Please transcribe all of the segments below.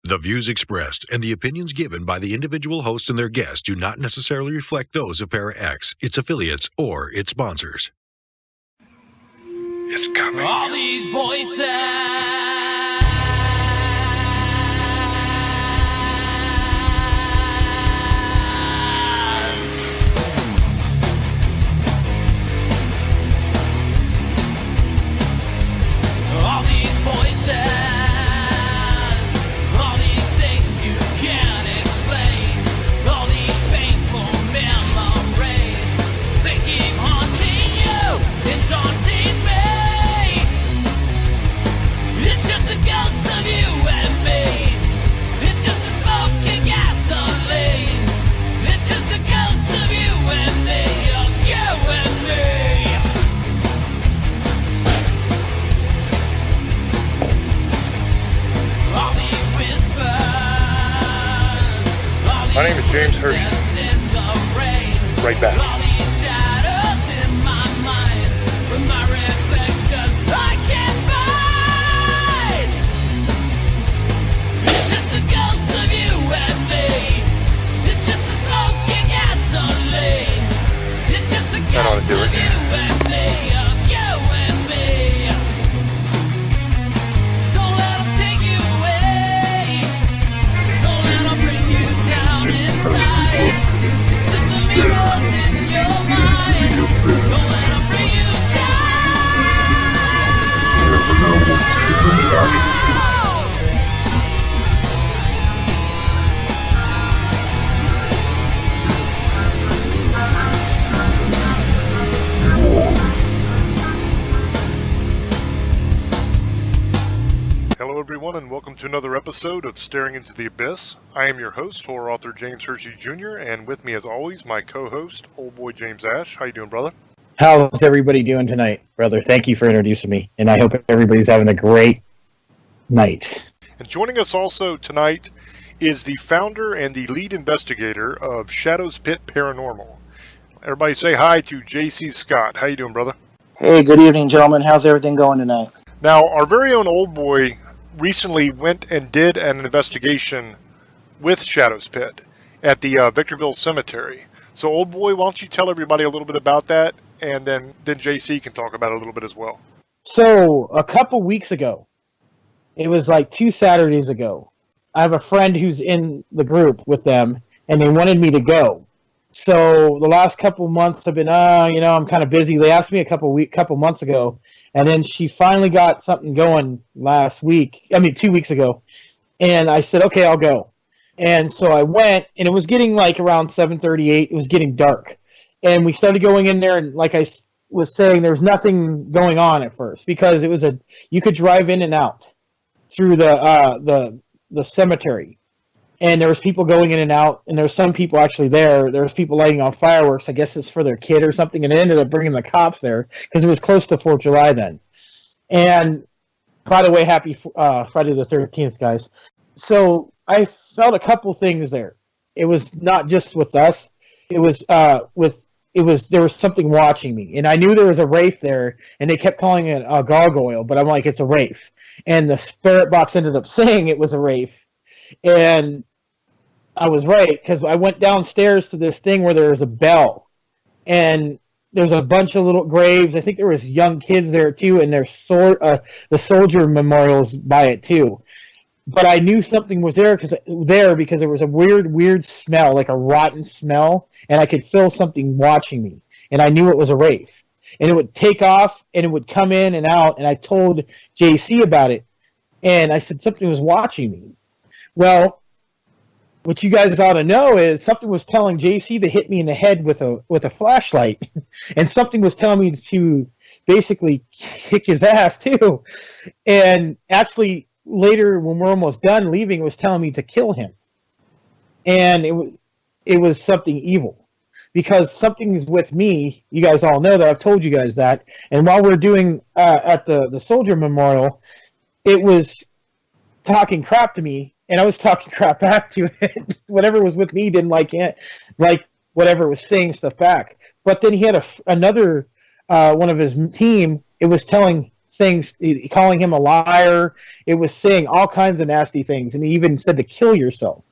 The views expressed and the opinions given by the individual host and their guests do not necessarily reflect those of ParaX, its affiliates, or its sponsors. It's coming. All these voices. All these voices. All these things you can't explain. All these painful memories. They keep haunting you. It's haunting me. It's just the ghosts of you and me. It's just the smoking gasoline. It's just the ghosts of you and me. Of you and me. All these whispers. My name is James Hershey. Right back. All these shadows in my mind. With my reflection, I can't fight. It's just the ghosts of you and me. It's just the smoking gasoline. It's just the That ought to ghosts do of it. you and me. Of you and me. Don't let them take you away. Don't let them bring you down inside. It's just the mirrors in your mind. Don't let them bring you down. Hello, everyone, and welcome to another episode of Staring into the Abyss. I am your host, horror author James Hershey Jr., and with me, as always, my co-host, old boy James Ash. How you doing, brother? How's everybody doing tonight, brother? Thank you for introducing me, and I hope everybody's having a great night. And joining us also tonight is the founder and the lead investigator of Shadows Pit Paranormal. Everybody say hi to J.C. Scott. How you doing, brother? Hey, good evening, gentlemen. How's everything going tonight? Now, our very own old boy recently went and did an investigation with Shadows Pit at the Victorville Cemetery. So, old boy, why don't you tell everybody a little bit about that, and then JC can talk about it a little bit as well. So, a couple weeks ago, it was like 2 Saturdays ago, I have a friend who's in the group with them, and they wanted me to go. So, the last couple months I've been, I'm kind of busy. They asked me a couple months ago, and then she finally got something going 2 weeks ago, and I said, okay, I'll go. And so I went, and it was getting like around 7:38. It was getting dark, and we started going in there, and like I was saying, there was nothing going on at first because it was you could drive in and out through the cemetery, and there was people going in and out, and there were some people actually there. There was people lighting on fireworks. I guess it's for their kid or something, and they ended up bringing the cops there because it was close to 4th of July then. And by the way, happy Friday the 13th, guys. So I felt a couple things there. It was not just with us. It was there was something watching me, and I knew there was a wraith there, and they kept calling it a gargoyle, but I'm like, it's a wraith. And the spirit box ended up saying it was a wraith, and I was right because I went downstairs to this thing where there was a bell, and there's a bunch of little graves. I think there was young kids there too, and there's the soldier memorials by it too. But I knew something was there because there was a weird smell, like a rotten smell, and I could feel something watching me, and I knew it was a wraith. And it would take off, and it would come in and out, and I told JC about it, and I said something was watching me. Well, what you guys ought to know is something was telling JC to hit me in the head with a flashlight, and something was telling me to basically kick his ass too. And actually, later when we're almost done leaving, it was telling me to kill him, and it was something evil because something's with me. You guys all know that I've told you guys that. And while we're doing at the soldier memorial, it was talking crap to me. And I was talking crap back to it. Whatever was with me didn't like it, like whatever was saying stuff back. But then he had another one of his team. It was calling him a liar. It was saying all kinds of nasty things, and he even said to kill yourself.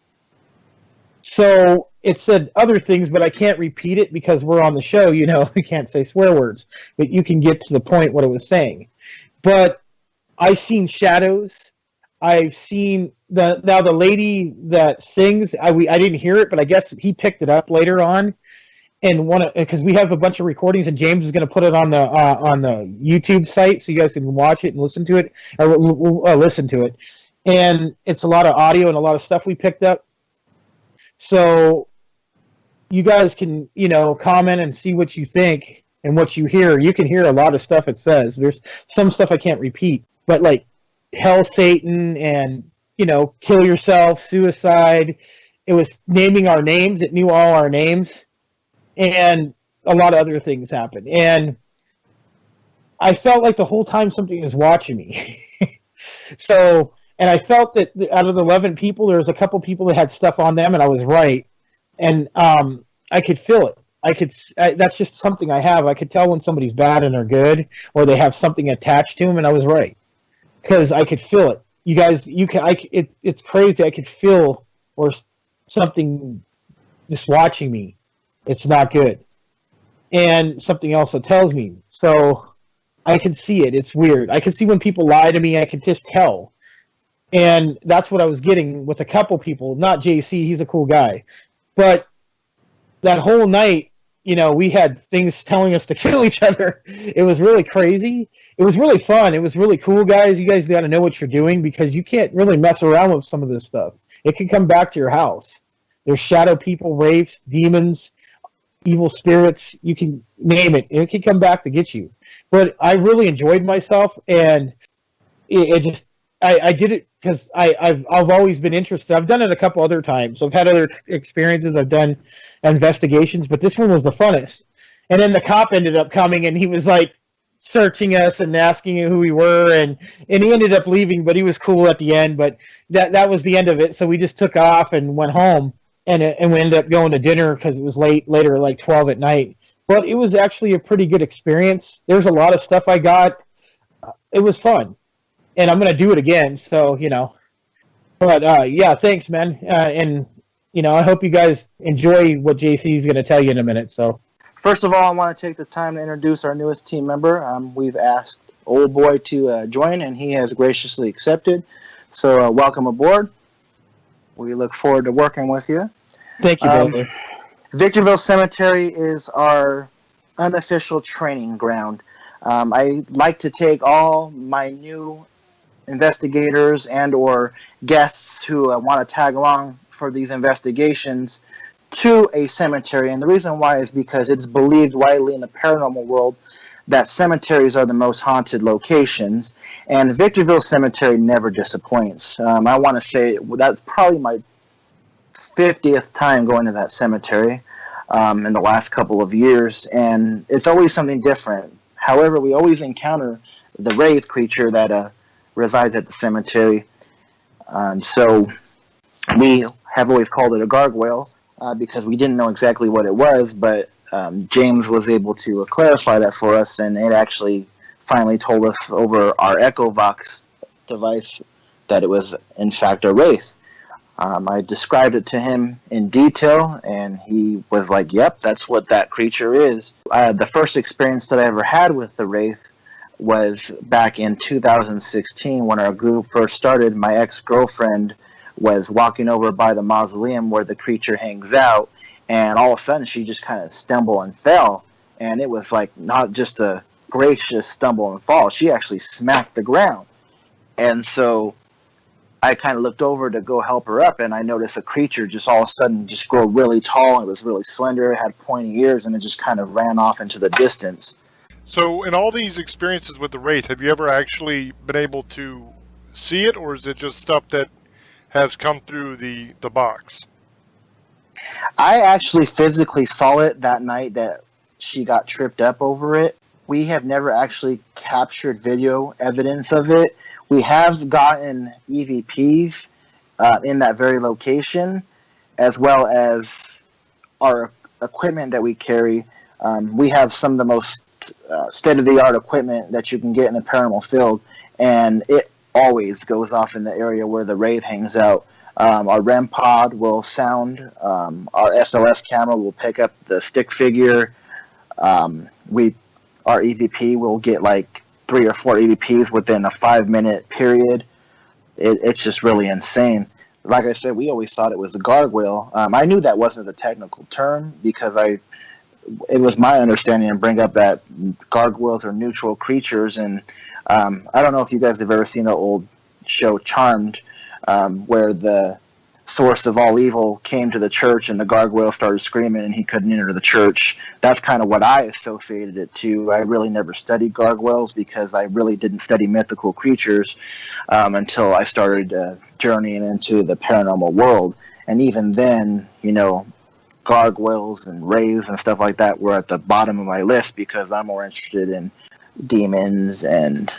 So it said other things, but I can't repeat it because we're on the show. We can't say swear words, but you can get to the point what it was saying. But I've seen shadows. I've seen the lady that sings. I didn't hear it, but I guess he picked it up later on. And because we have a bunch of recordings, and James is going to put it on the YouTube site, so you guys can watch it and listen to it, or listen to it. And it's a lot of audio and a lot of stuff we picked up. So you guys can comment and see what you think and what you hear. You can hear a lot of stuff it says. There's some stuff I can't repeat, but like hell, Satan, and kill yourself, suicide. It was naming our names. It knew all our names. And a lot of other things happened. And I felt like the whole time something was watching me. And I felt that out of the 11 people, there was a couple people that had stuff on them, and I was right. And I could feel it. That's just something I have. I could tell when somebody's bad and they're good, or they have something attached to them, and I was right. Because I could feel it. You guys, it's crazy. I could feel or something just watching me. It's not good. And something else that tells me. So I can see it. It's weird. I can see when people lie to me. I can just tell. And that's what I was getting with a couple people. Not JC. He's a cool guy. But that whole night, we had things telling us to kill each other. It was really crazy. It was really fun. It was really cool, guys. You guys got to know what you're doing, because you can't really mess around with some of this stuff. It can come back to your house. There's shadow people, wraiths, demons, evil spirits. You can name it. It can come back to get you. But I really enjoyed myself, and I did it because I've always been interested. I've done it a couple other times. I've had other experiences. I've done investigations, but this one was the funnest. And then the cop ended up coming, and he was like searching us and asking who we were, and he ended up leaving, but he was cool at the end. But that was the end of it. So we just took off and went home, and we ended up going to dinner because it was later, like 12 at night. But it was actually a pretty good experience. There's a lot of stuff I got. It was fun. And I'm going to do it again, so, But, yeah, thanks, man. And, I hope you guys enjoy what JC is going to tell you in a minute, so. First of all, I want to take the time to introduce our newest team member. We've asked Old Boy to join, and he has graciously accepted. So, welcome aboard. We look forward to working with you. Thank you, brother. Victorville Cemetery is our unofficial training ground. I like to take all my new investigators and or guests who want to tag along for these investigations to a cemetery, and the reason why is because it's believed widely in the paranormal world that cemeteries are the most haunted locations, and Victorville Cemetery never disappoints. I want to say that's probably my 50th time going to that cemetery in the last couple of years, and it's always something different. However, we always encounter the wraith creature that resides at the cemetery. So we have always called it a gargoyle because we didn't know exactly what it was, but James was able to clarify that for us, and it actually finally told us over our EchoVox device that it was in fact a wraith. I described it to him in detail, and he was like, yep, that's what that creature is. The first experience that I ever had with the wraith was back in 2016 when our group first started. My ex-girlfriend was walking over by the mausoleum where the creature hangs out, and all of a sudden she just kind of stumbled and fell, and it was like not just a gracious stumble and fall. She actually smacked the ground. And so I kind of looked over to go help her up, and I noticed a creature just all of a sudden just grow really tall. It was really slender, it had pointy ears, and it just kind of ran off into the distance. So, in all these experiences with the wraith, have you ever actually been able to see it, or is it just stuff that has come through the box? I actually physically saw it that night that she got tripped up over it. We have never actually captured video evidence of it. We have gotten EVPs in that very location, as well as our equipment that we carry. We have some of the most state-of-the-art equipment that you can get in the paranormal field, and it always goes off in the area where the Wraith hangs out. Our REM pod will sound. Our SLS camera will pick up the stick figure. Our EVP will get like 3 or 4 EVPs within a 5-minute period. It's just really insane. Like I said, we always thought it was a gargoyle. I knew that wasn't the technical term because it was my understanding to bring up that gargoyles are neutral creatures. And I don't know if you guys have ever seen the old show Charmed, where the source of all evil came to the church and the gargoyle started screaming and he couldn't enter the church. That's kind of what I associated it to. I really never studied gargoyles because I really didn't study mythical creatures until I started journeying into the paranormal world. And even then, gargoyles and wraiths and stuff like that were at the bottom of my list because I'm more interested in demons and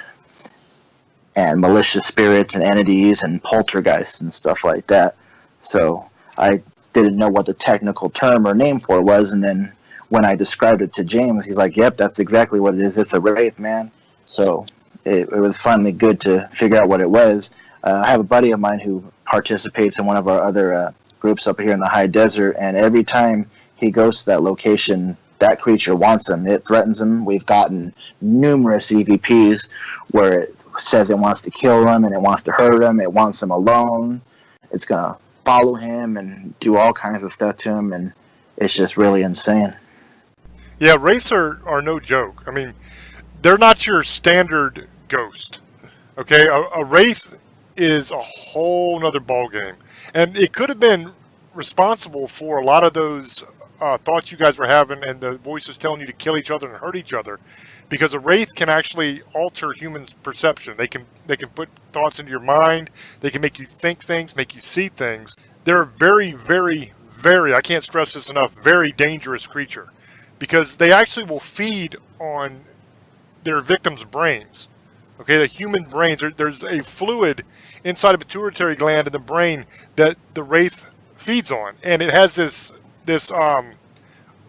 malicious spirits and entities and poltergeists and stuff like that. So I didn't know what the technical term or name for it was, and then when I described it to James, he's like, yep, that's exactly what it is. It's a wraith, man. So it was finally good to figure out what it was. I have a buddy of mine who participates in one of our other groups up here in the high desert, and every time he goes to that location, that creature wants him. It threatens him. We've gotten numerous EVPs where it says it wants to kill him and it wants to hurt him. It wants him alone. It's going to follow him and do all kinds of stuff to him, and it's just really insane. Yeah, wraiths are no joke. I mean, they're not your standard ghost. Okay, a wraith is a whole nother ballgame. And it could have been responsible for a lot of those thoughts you guys were having and the voices telling you to kill each other and hurt each other, because a wraith can actually alter human perception. They can put thoughts into your mind. They can make you think things, make you see things. They're a very, very, very, I can't stress this enough, very dangerous creature, because they actually will feed on their victims' brains. Okay, the human brains, there's a fluid inside a pituitary gland in the brain that the wraith feeds on, and it has this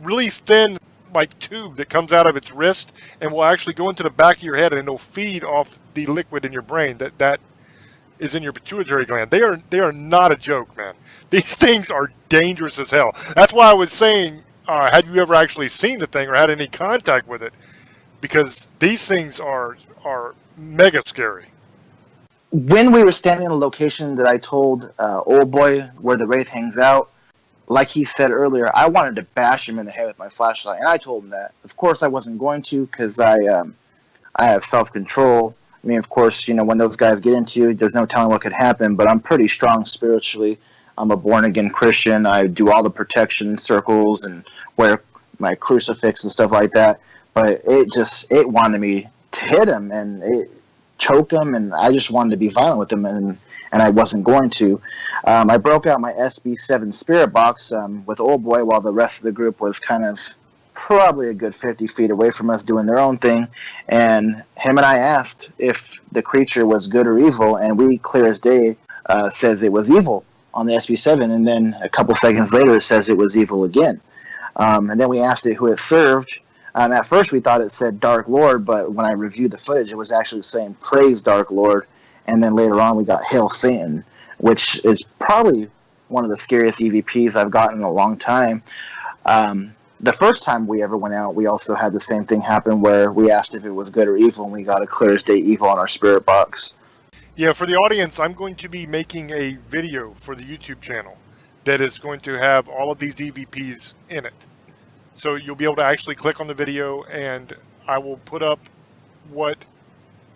really thin tube that comes out of its wrist and will actually go into the back of your head, and it'll feed off the liquid in your brain that is in your pituitary gland. They are not a joke, man. These things are dangerous as hell. That's why I was saying, have you ever actually seen the thing or had any contact with it? Because these things are mega scary. When we were standing in the location that I told Old Boy where the wraith hangs out, like he said earlier, I wanted to bash him in the head with my flashlight, and I told him that. Of course, I wasn't going to because I have self-control. I mean, of course, when those guys get into you, there's no telling what could happen, but I'm pretty strong spiritually. I'm a born-again Christian. I do all the protection circles and wear my crucifix and stuff like that, but it wanted me to hit him and choke him, and I just wanted to be violent with him, and I wasn't going to. I broke out my SB7 spirit box with Old Boy while the rest of the group was kind of probably a good 50 feet away from us doing their own thing, and him and I asked if the creature was good or evil, and we, clear as day, says it was evil on the SB7, and then a couple seconds later it says it was evil again. And then we asked it who it served. At first we thought it said Dark Lord, but when I reviewed the footage, it was actually saying Praise Dark Lord. And then later on we got Hail Satan, which is probably one of the scariest EVPs I've gotten in a long time. The first time we ever went out, we also had the same thing happen where we asked if it was good or evil, and we got a clear as day evil on our spirit box. Yeah, for the audience, I'm going to be making a video for the YouTube channel that is going to have all of these EVPs in it. So you'll be able to actually click on the video, and I will put up what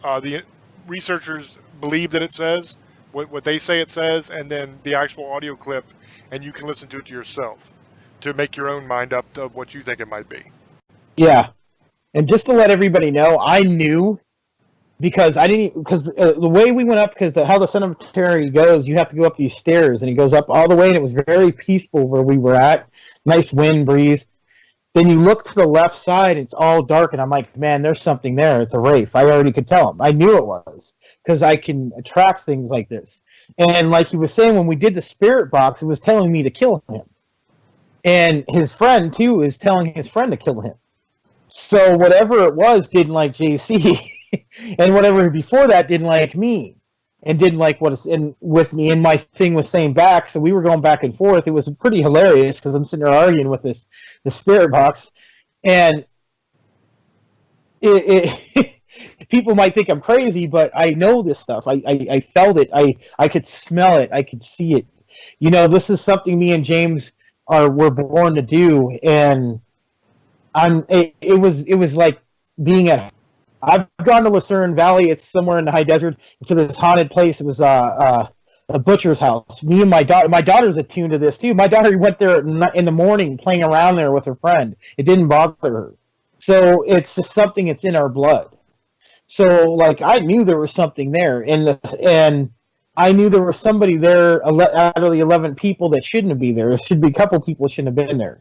the researchers believe that it says, what they say it says, and then the actual audio clip, and you can listen to it to yourself to make your own mind up of what you think it might be. Yeah, and just to let everybody know, I knew because the way we went up, because how the cemetery goes, you have to go up these stairs, and it goes up all the way, and it was very peaceful where we were at. Nice wind breeze. Then you look to the left side, it's all dark, and I'm like, man, there's something there. It's a wraith. I already could tell him. I knew it was, because I can attract things like this. And like he was saying, when we did the spirit box, it was telling me to kill him. And his friend, too, is telling his friend to kill him. So whatever it was didn't like JC, and whatever before that didn't like me, and didn't like what it's in with me. And my thing was saying back, so we were going back and forth. It was pretty hilarious because I'm sitting there arguing with the spirit box, and it people might think I'm crazy, but I know this stuff. I felt it. I could smell it. I could see it. You know, this is something me and James were born to do, and it was like being at. I've gone to Lucerne Valley. It's somewhere in the high desert. To this haunted place. It was a butcher's house. Me and my daughter. My daughter's attuned to this too. My daughter went there in the morning, playing around there with her friend. It didn't bother her. So it's just something that's in our blood. So like I knew there was something there, and I knew there was somebody there out of the 11 people that shouldn't be there. There should be a couple people that shouldn't have been there.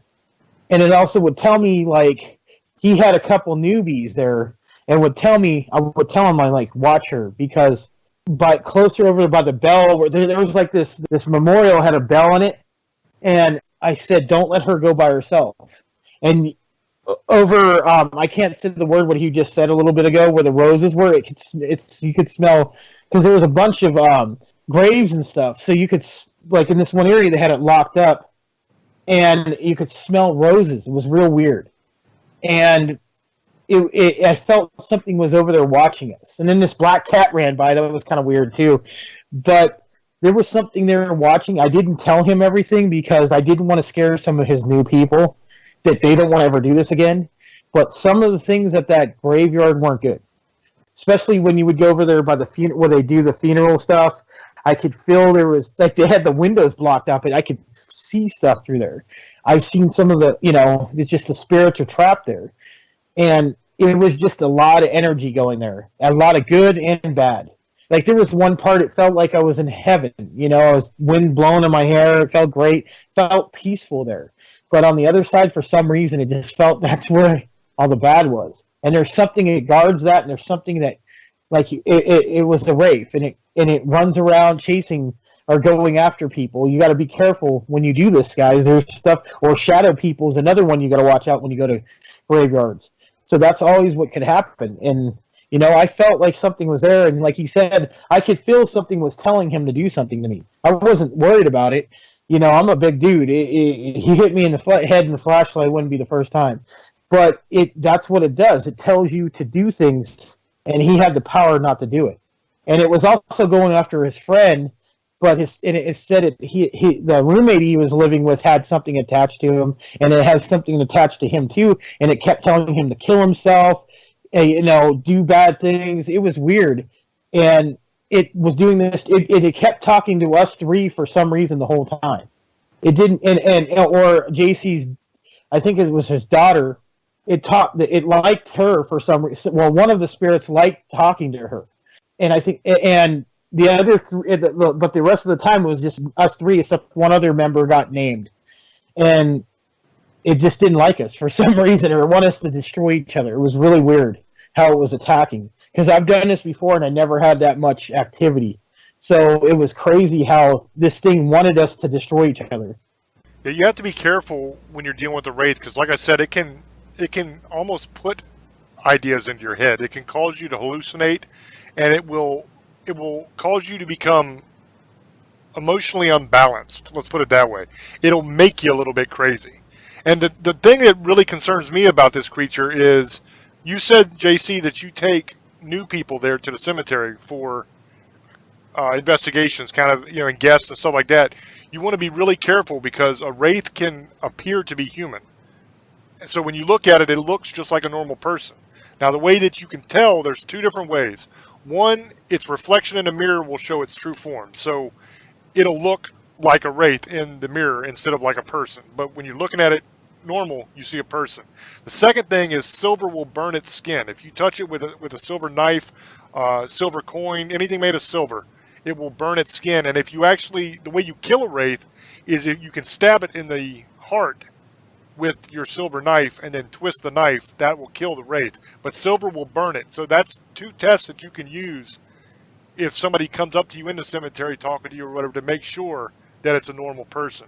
And it also would tell me like he had a couple newbies there, and would tell me I would tell him I like watch her because but closer over by the bell where there was like this memorial had a bell in it, and I said don't let her go by herself. And over I can't say the word what he just said a little bit ago where the roses were you could smell because there was a bunch of graves and stuff, so you could like in this one area they had it locked up and you could smell roses. It was real weird, and I felt something was over there watching us. And then this black cat ran by. That was kind of weird too, but there was something there watching. I didn't tell him everything because I didn't want to scare some of his new people that they don't want to ever do this again. But some of the things at that graveyard weren't good, especially when you would go over there by the where they do the funeral stuff. I could feel there was like they had the windows blocked up, and I could see stuff through there. I've seen some of the, it's just the spirits are trapped there, and it was just a lot of energy going there, a lot of good and bad. Like there was one part, it felt like I was in heaven. I was wind blowing in my hair. It felt great, felt peaceful there. But on the other side, for some reason, it just felt that's where all the bad was. And there's something that guards that, and there's something that, like it was the wraith, and it runs around chasing or going after people. You got to be careful when you do this, guys. There's stuff, or shadow people is another one you got to watch out when you go to graveyards. So that's always what could happen. And I felt like something was there, and like he said, I could feel something was telling him to do something to me. I wasn't worried about it. I'm a big dude. He hit me in the head in the flashlight. Wouldn't be the first time, but that's what it does. It tells you to do things, and he had the power not to do it. And it was also going after his friend, but it said the roommate he was living with had something attached to him, and it has something attached to him too, and it kept telling him to kill himself, do bad things. It was weird, and it was doing this. It kept talking to us three for some reason the whole time. It didn't, or JC's, I think it was his daughter. It liked her for some reason. Well, one of the spirits liked talking to her, and I think, and the other three, but the rest of the time it was just us three, except one other member got named, and it just didn't like us for some reason, or want us to destroy each other. It was really weird how it was attacking, because I've done this before and I never had that much activity. So it was crazy how this thing wanted us to destroy each other. Yeah, you have to be careful when you're dealing with the wraith, because like I said, it can almost put ideas into your head. It can cause you to hallucinate, and it will cause you to become emotionally unbalanced. Let's put it that way. It'll make you a little bit crazy. And the thing that really concerns me about this creature is, you said, JC, that you take new people there to the cemetery for investigations, kind of, and guests and stuff like that. You want to be really careful because a wraith can appear to be human. And so when you look at it, it looks just like a normal person. Now, the way that you can tell, there's two different ways. One, its reflection in the mirror will show its true form. So it'll look like a wraith in the mirror instead of like a person. But when you're looking at it normal, you see a person. The second thing is silver will burn its skin. If you touch it with a silver knife, silver coin, anything made of silver, it will burn its skin. And if you actually, the way you kill a wraith is if you can stab it in the heart with your silver knife and then twist the knife, that will kill the wraith. But silver will burn it. So that's two tests that you can use if somebody comes up to you in the cemetery talking to you or whatever, to make sure that it's a normal person.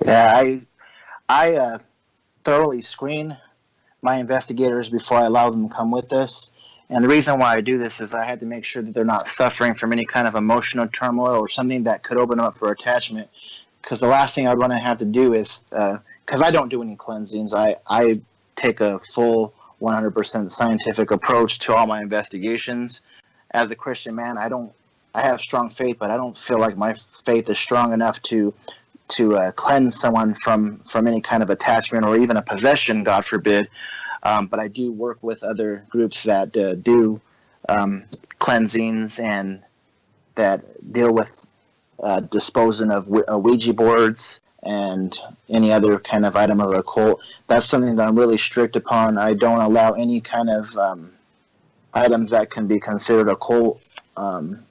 Yeah, I thoroughly screen my investigators before I allow them to come with us. And the reason why I do this is I had to make sure that they're not suffering from any kind of emotional turmoil or something that could open them up for attachment. Because the last thing I'd want to have to do is, because I don't do any cleansings, I take a full 100% scientific approach to all my investigations. As a Christian man, I have strong faith, but I don't feel like my faith is strong enough to cleanse someone from any kind of attachment or even a possession, God forbid. But I do work with other groups that do cleansings and that deal with disposing of Ouija boards and any other kind of item of the occult. That's something that I'm really strict upon. I don't allow any kind of items that can be considered occult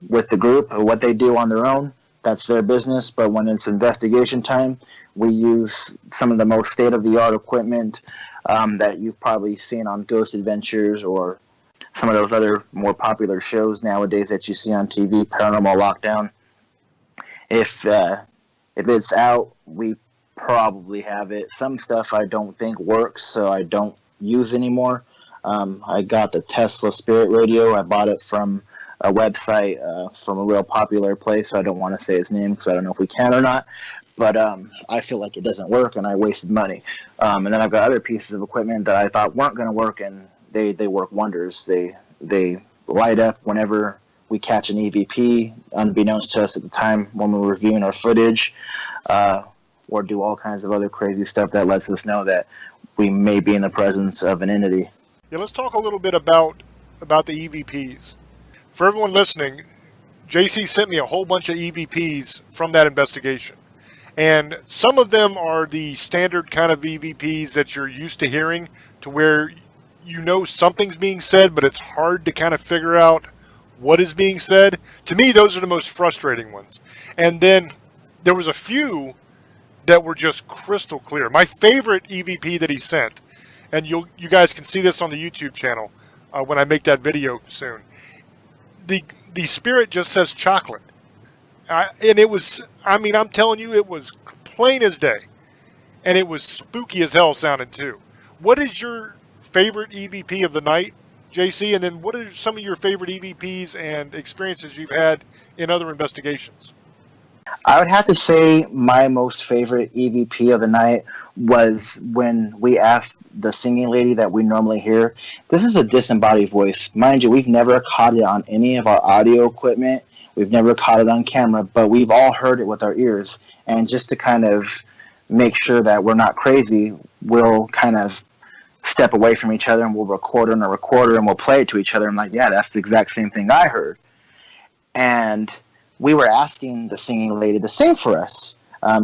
with the group or what they do on their own. That's their business. But when it's investigation time, we use some of the most state-of-the-art equipment that you've probably seen on Ghost Adventures or some of those other more popular shows nowadays that you see on TV, Paranormal Lockdown. If it's out, we probably have it. Some stuff I don't think works, so I don't use anymore. I got the Tesla Spirit Radio. I bought it from a website from a real popular place. I don't want to say its name because I don't know if we can or not. But I feel like it doesn't work, and I wasted money. And then I've got other pieces of equipment that I thought weren't going to work, and they work wonders. They light up whenever we catch an EVP, unbeknownst to us at the time when we're reviewing our footage, or do all kinds of other crazy stuff that lets us know that we may be in the presence of an entity. Yeah, let's talk a little bit about the EVPs. For everyone listening, JC sent me a whole bunch of EVPs from that investigation. And some of them are the standard kind of EVPs that you're used to hearing, to where you know something's being said, but it's hard to kind of figure out what is being said. To me, those are the most frustrating ones. And then there was a few that were just crystal clear. My favorite EVP that he sent, and you guys can see this on the YouTube channel when I make that video soon. The spirit just says chocolate. And it was, I'm telling you, it was plain as day. And it was spooky as hell sounding too. What is your favorite EVP of the night, JC? And then what are some of your favorite EVPs and experiences you've had in other investigations? I would have to say my most favorite EVP of the night was when we asked the singing lady that we normally hear. This is a disembodied voice. Mind you, we've never caught it on any of our audio equipment. We've never caught it on camera, but we've all heard it with our ears. And just to kind of make sure that we're not crazy, we'll kind of step away from each other and we'll record on a recorder and we'll play it to each other. I'm like, yeah, that's the exact same thing I heard. And we were asking the singing lady to sing for us.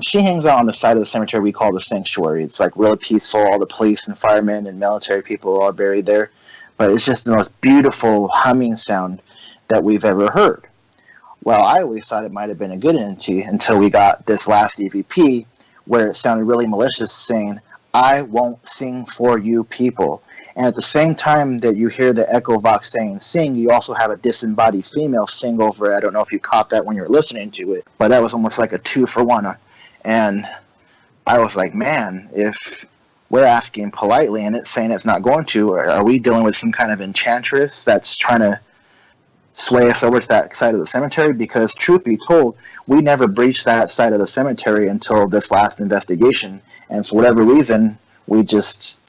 She hangs out on the side of the cemetery we call the sanctuary. It's like really peaceful. All the police and firemen and military people are buried there. But it's just the most beautiful humming sound that we've ever heard. Well, I always thought it might have been a good entity until we got this last EVP where it sounded really malicious, saying, "I won't sing for you people." And at the same time that you hear the Echo Vox saying sing, you also have a disembodied female sing over it. I don't know if you caught that when you were listening to it, but that was almost like a 2-for-1. And I was like, man, if we're asking politely and it's saying it's not going to, are we dealing with some kind of enchantress that's trying to sway us over to that side of the cemetery? Because truth be told, we never breached that side of the cemetery until this last investigation. And for whatever reason, we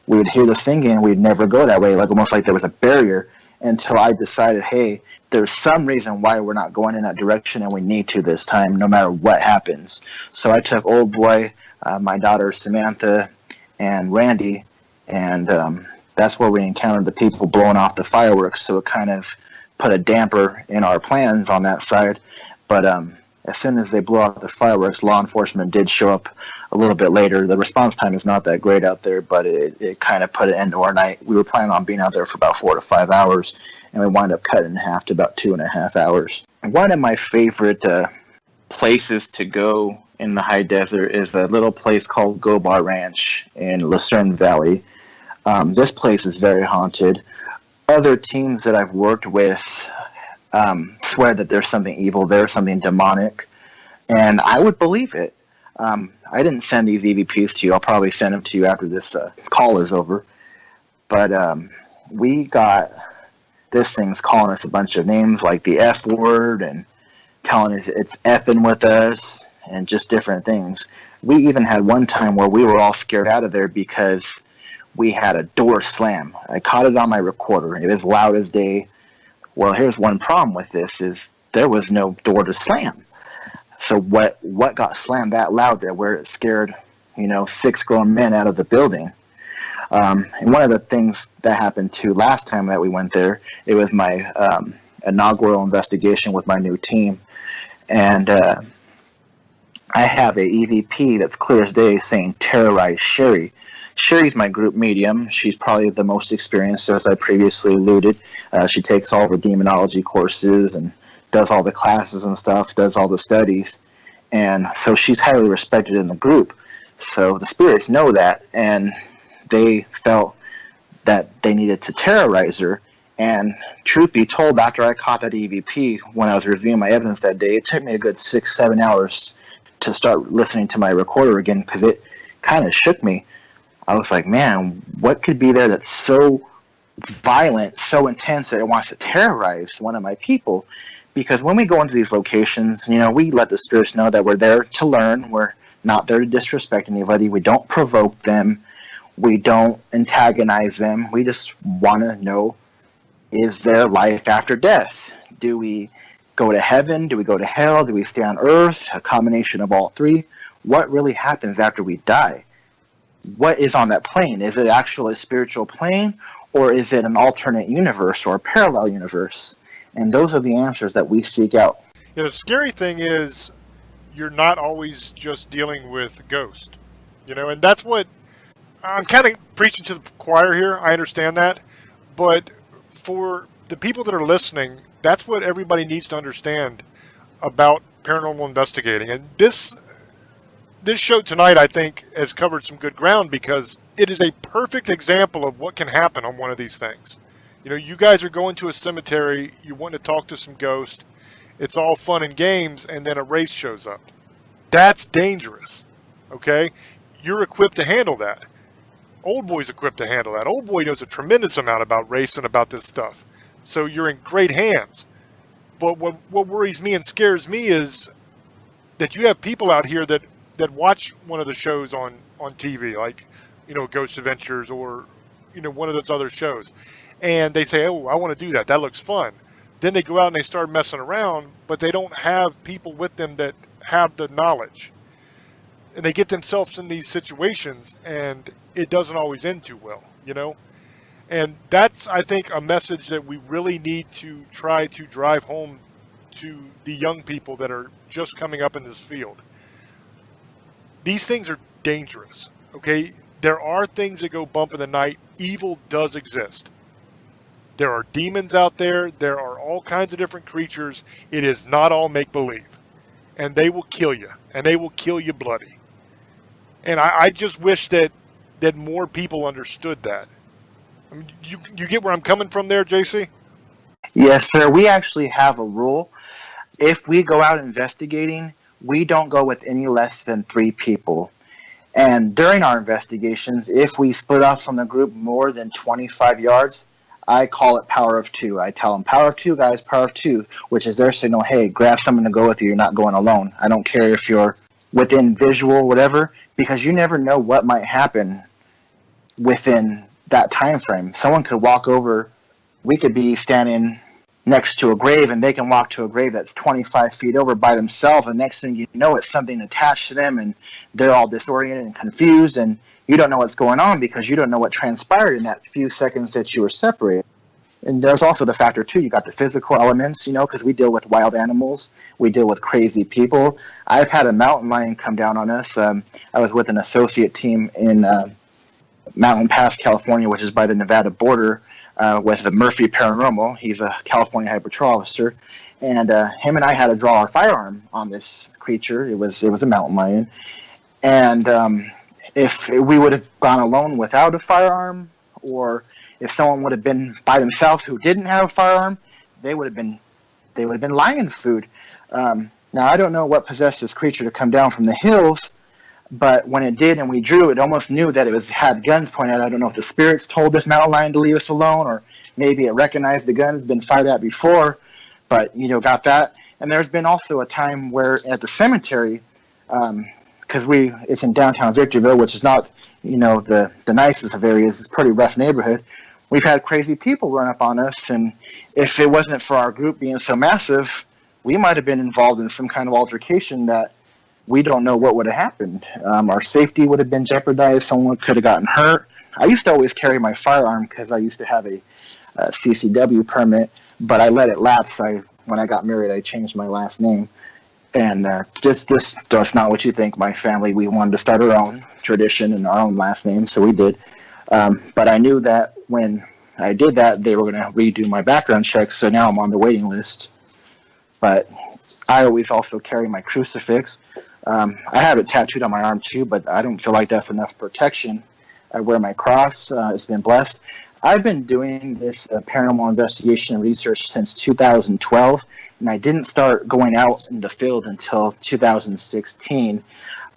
would hear the singing and we'd never go that way, like almost like there was a barrier, until I decided, hey, there's some reason why we're not going in that direction and we need to this time, no matter what happens. So I took Old Boy, my daughter Samantha, and Randy, and that's where we encountered the people blowing off the fireworks, so it kind of put a damper in our plans on that side. But as soon as they blew out the fireworks, law enforcement did show up a little bit later. The response time is not that great out there, but it kind of put an end to our night. We were planning on being out there for about 4 to 5 hours, and we wound up cutting in half to about 2.5 hours. One of my favorite places to go in the high desert is a little place called Gobar Ranch in Lucerne Valley. This place is very haunted. Other teams that I've worked with swear that there's something evil there, something demonic, and I would believe it. I didn't send these EVPs to you. I'll probably send them to you after this call is over. But we got this thing's calling us a bunch of names like the F word and telling us it's effing with us and just different things. We even had one time where we were all scared out of there because we had a door slam. I caught it on my recorder. It was loud as day. Well, here's one problem with this is there was no door to slam. So what got slammed that loud there where it scared, 6 grown men out of the building? And one of the things that happened too last time that we went there, it was my inaugural investigation with my new team. And I have a EVP that's clear as day saying terrorize Sherry. Sherry's my group medium. She's probably the most experienced, as I previously alluded. She takes all the demonology courses and does all the classes and stuff, does all the studies. And so she's highly respected in the group. So the spirits know that, and they felt that they needed to terrorize her. And truth be told, after I caught that EVP, when I was reviewing my evidence that day, it took me a good 6-7 hours to start listening to my recorder again because it kind of shook me. I was like, man, what could be there that's so violent, so intense that it wants to terrorize one of my people? Because when we go into these locations, we let the spirits know that we're there to learn. We're not there to disrespect anybody. We don't provoke them. We don't antagonize them. We just want to know, is there life after death? Do we go to heaven? Do we go to hell? Do we stay on earth? A combination of all three? What really happens after we die? What is on that plane? Is it actually a spiritual plane, or is it an alternate universe or a parallel universe? And those are the answers that we seek out. Yeah, the scary thing is you're not always just dealing with ghosts, and that's what I'm kind of preaching to the choir here. I understand that, but for the people that are listening, that's what everybody needs to understand about paranormal investigating. And this show tonight, I think, has covered some good ground because it is a perfect example of what can happen on one of these things. You guys are going to a cemetery, you want to talk to some ghosts, it's all fun and games, and then a race shows up. That's dangerous, okay? You're equipped to handle that. Old Boy's equipped to handle that. Old Boy knows a tremendous amount about race and about this stuff. So you're in great hands. But what worries me and scares me is that you have people out here that watch one of the shows on TV, like, Ghost Adventures or, one of those other shows. And they say, oh, I want to do that. That looks fun. Then they go out and they start messing around, but they don't have people with them that have the knowledge. And they get themselves in these situations, and it doesn't always end too well, And that's, I think, a message that we really need to try to drive home to the young people that are just coming up in this field. These things are dangerous, okay? There are things that go bump in the night. Evil does exist. There are demons out there. There are all kinds of different creatures. It is not all make-believe. And they will kill you. And they will kill you bloody. And I just wish that more people understood that. I mean, you get where I'm coming from there, JC? Yes, sir. We actually have a rule. If we go out investigating, we don't go with any less than 3 people. And during our investigations, if we split off from the group more than 25 yards, I call it power of 2. I tell them, power of 2, guys, power of 2, which is their signal, hey, grab someone to go with you. You're not going alone. I don't care if you're within visual, whatever, because you never know what might happen within that time frame. Someone could walk over. We could be standing next to a grave, and they can walk to a grave that's 25 feet over by themselves. The next thing you know, it's something attached to them, and they're all disoriented and confused, and you don't know what's going on because you don't know what transpired in that few seconds that you were separated. And there's also the factor, too, you got the physical elements, because we deal with wild animals. We deal with crazy people. I've had a mountain lion come down on us. I was with an associate team in Mountain Pass, California, which is by the Nevada border, with the Murphy Paranormal. He's a California High Patrol officer. And him and I had to draw our firearm on this creature. It was a mountain lion. And if we would have gone alone without a firearm, or if someone would have been by themselves who didn't have a firearm, they would have been lion's food. Now, I don't know what possessed this creature to come down from the hills, But when it did and we drew, it almost knew that had guns pointed out. I don't know if the spirits told this mountain lion to leave us alone, or maybe it recognized the guns been fired at before, but got that. And there's been also a time where at the cemetery, because it's in downtown Victorville, which is not the nicest of areas. It's a pretty rough neighborhood. We've had crazy people run up on us, and if it wasn't for our group being so massive, we might have been involved in some kind of altercation that we don't know what would have happened. Our safety would have been jeopardized. Someone could have gotten hurt. I used to always carry my firearm because I used to have a CCW permit, but I let it lapse. When I got married, I changed my last name. And that's not what you think. My family, we wanted to start our own tradition and our own last name, so we did. But I knew that when I did that, they were going to redo my background check, so now I'm on the waiting list. But I always also carry my crucifix. I have it tattooed on my arm too, but I don't feel like that's enough protection. I wear my cross. It's been blessed. I've been doing this paranormal investigation and research since 2012, and I didn't start going out in the field until 2016.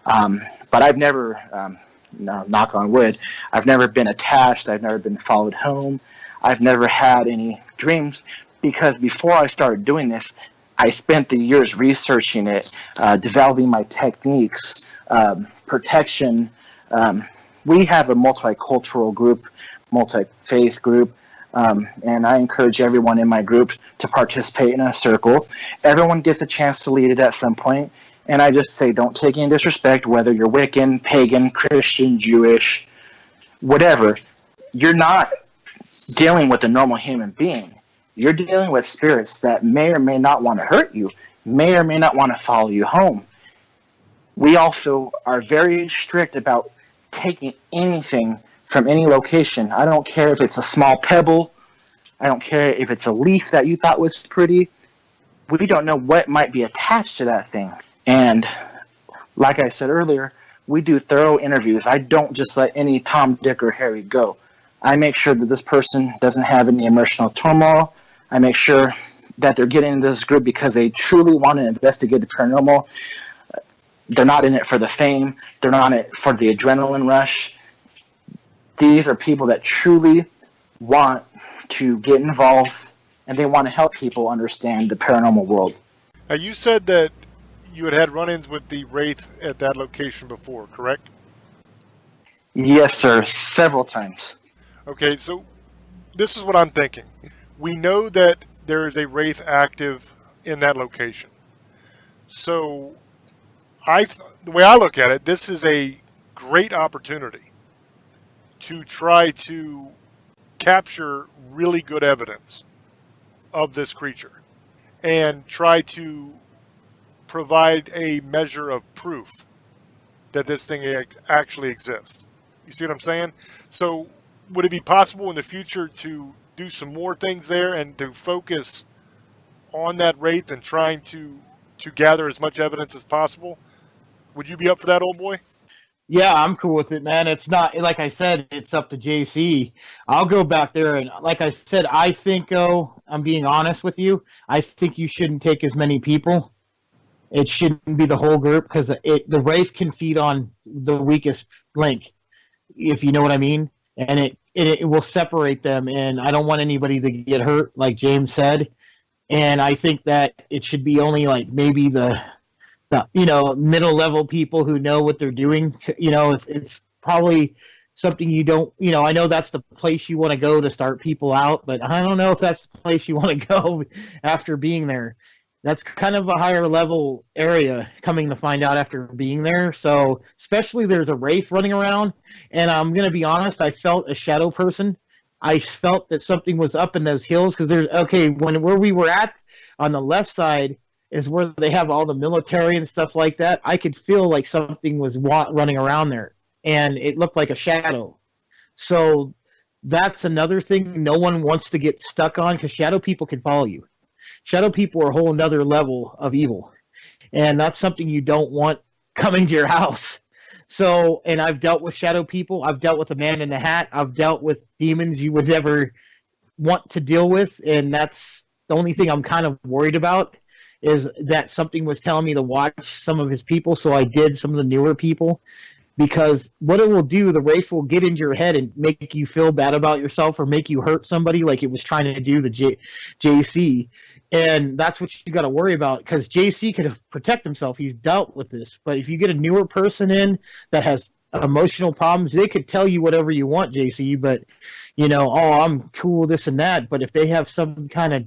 But I've never, knock on wood, I've never been attached. I've never been followed home. I've never had any dreams, because before I started doing this, I spent the years researching it, developing my techniques, protection. We have a multicultural group, multi-faith group, and I encourage everyone in my group to participate in a circle. Everyone gets a chance to lead it at some point, and I just say, don't take any disrespect, whether you're Wiccan, pagan, Christian, Jewish, whatever. You're not dealing with a normal human being. You're dealing with spirits that may or may not want to hurt you, may or may not want to follow you home. We also are very strict about taking anything from any location. I don't care if it's a small pebble. I don't care if it's a leaf that you thought was pretty. We don't know what might be attached to that thing. And like I said earlier, we do thorough interviews. I don't just let any Tom, Dick, or Harry go. I make sure that this person doesn't have any emotional turmoil. I make sure that they're getting into this group because they truly want to investigate the paranormal. They're not in it for the fame. They're not in it for the adrenaline rush. These are people that truly want to get involved, and they want to help people understand the paranormal world. Now, you said that you had run-ins with the Wraith at that location before, correct? Yes, sir, several times. Okay, so this is what I'm thinking. We know that there is a Wraith active in that location. So the way I look at it, this is a great opportunity to try to capture really good evidence of this creature and try to provide a measure of proof that this thing actually exists. You see what I'm saying? So would it be possible in the future to do some more things there and to focus on that Wraith and trying to gather as much evidence as possible? Would you be up for that, old boy? Yeah, I'm cool with it, man. It's not, like I said, it's up to JC. I'll go back there, and like I said, I think, I'm being honest with you, I think you shouldn't take as many people. It shouldn't be the whole group, because the Wraith can feed on the weakest link, if you know what I mean, and it will separate them, and I don't want anybody to get hurt, like James said, and I think that it should be only like maybe the middle level people who know what they're doing. If it's probably something you don't, I know that's the place you want to go to start people out, but I don't know if that's the place you want to go after being there. That's kind of a higher level area, coming to find out after being there. So especially there's a Wraith running around, and I'm going to be honest, I felt a shadow person. I felt that something was up in those hills, because where we were at on the left side is where they have all the military and stuff like that. I could feel like something was running around there, and it looked like a shadow. So that's another thing no one wants to get stuck on, because shadow people can follow you. Shadow people are a whole another level of evil, and that's something you don't want coming to your house. So, and I've dealt with shadow people. I've dealt with a man in the hat. I've dealt with demons you would ever want to deal with, and that's the only thing I'm kind of worried about. is that something was telling me to watch some of his people, so I did some of the newer people. Because what it will do, the Wraith will get into your head and make you feel bad about yourself or make you hurt somebody like it was trying to do the JC. And that's what you got to worry about, because JC could protect himself. He's dealt with this. But if you get a newer person in that has emotional problems, they could tell you whatever you want, JC, but, oh, I'm cool, this and that. But if they have some kind of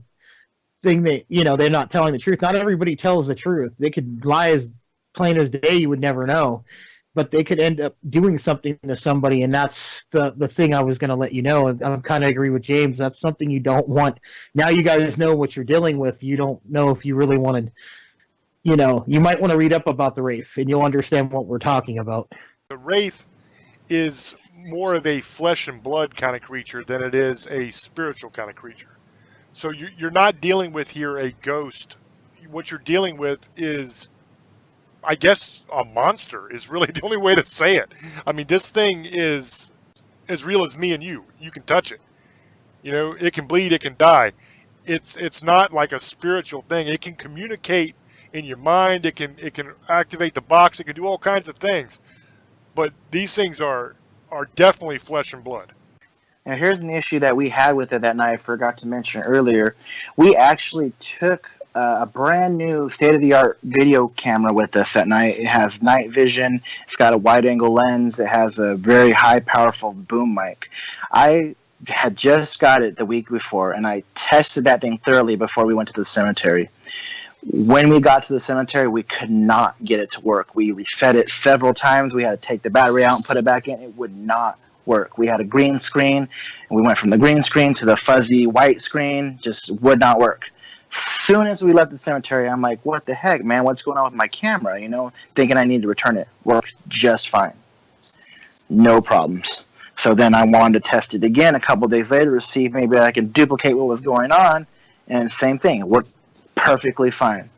thing that, they're not telling the truth, not everybody tells the truth. They could lie as plain as day, you would never know. But they could end up doing something to somebody, and that's the thing I was going to let you know. I kind of agree with James. That's something you don't want. Now you guys know what you're dealing with. You don't know if you really want to, you might want to read up about the Wraith, and you'll understand what we're talking about. The Wraith is more of a flesh and blood kind of creature than it is a spiritual kind of creature. So you're not dealing with here a ghost. What you're dealing with is, I guess, a monster is really the only way to say it. I mean, this thing is as real as me and you. You can touch it. It can bleed, it can die. It's not like a spiritual thing. It can communicate in your mind. It can activate the box. It can do all kinds of things. But these things are definitely flesh and blood. Now, here's an issue that we had with it that night I forgot to mention earlier. We actually took a brand new state-of-the-art video camera with us that night. It has night vision. It's got a wide-angle lens. It has a very high, powerful boom mic. I had just got it the week before, and I tested that thing thoroughly before we went to the cemetery. When we got to the cemetery, we could not get it to work. We reset it several times. We had to take the battery out and put it back in. It would not work. We had a green screen, and we went from the green screen to the fuzzy white screen. Just would not work. Soon as we left the cemetery, I'm like, what the heck, man? What's going on with my camera? Thinking I need to return it. Worked just fine. No problems. So then I wanted to test it again a couple days later to see if maybe I could duplicate what was going on. And same thing. It worked perfectly fine.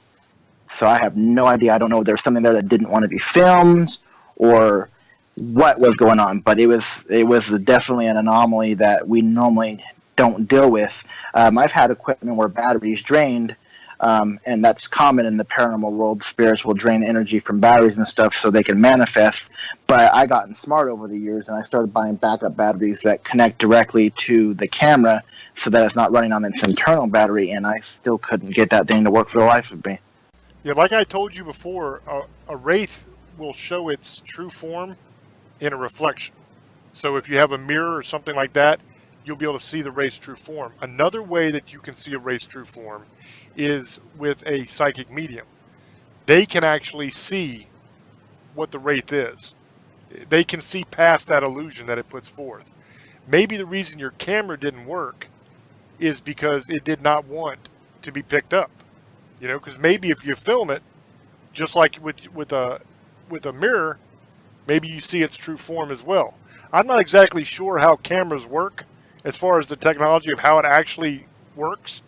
So I have no idea. I don't know if there was something there that didn't want to be filmed or what was going on. But it was definitely an anomaly that we normally don't deal with. I've had equipment where batteries drained, and that's common in the paranormal world. Spirits will drain energy from batteries and stuff so they can manifest. But I gotten smart over the years, and I started buying backup batteries that connect directly to the camera so that it's not running on its internal battery, and I still couldn't get that thing to work for the life of me. Yeah, like I told you before, a Wraith will show its true form in a reflection. So if you have a mirror or something like that, you'll be able to see the Wraith's true form. Another way that you can see a Wraith's true form is with a psychic medium. They can actually see what the Wraith is. They can see past that illusion that it puts forth. Maybe the reason your camera didn't work is because it did not want to be picked up. Because maybe if you film it, just like with a mirror, maybe you see its true form as well. I'm not exactly sure how cameras work as far as the technology of how it actually works,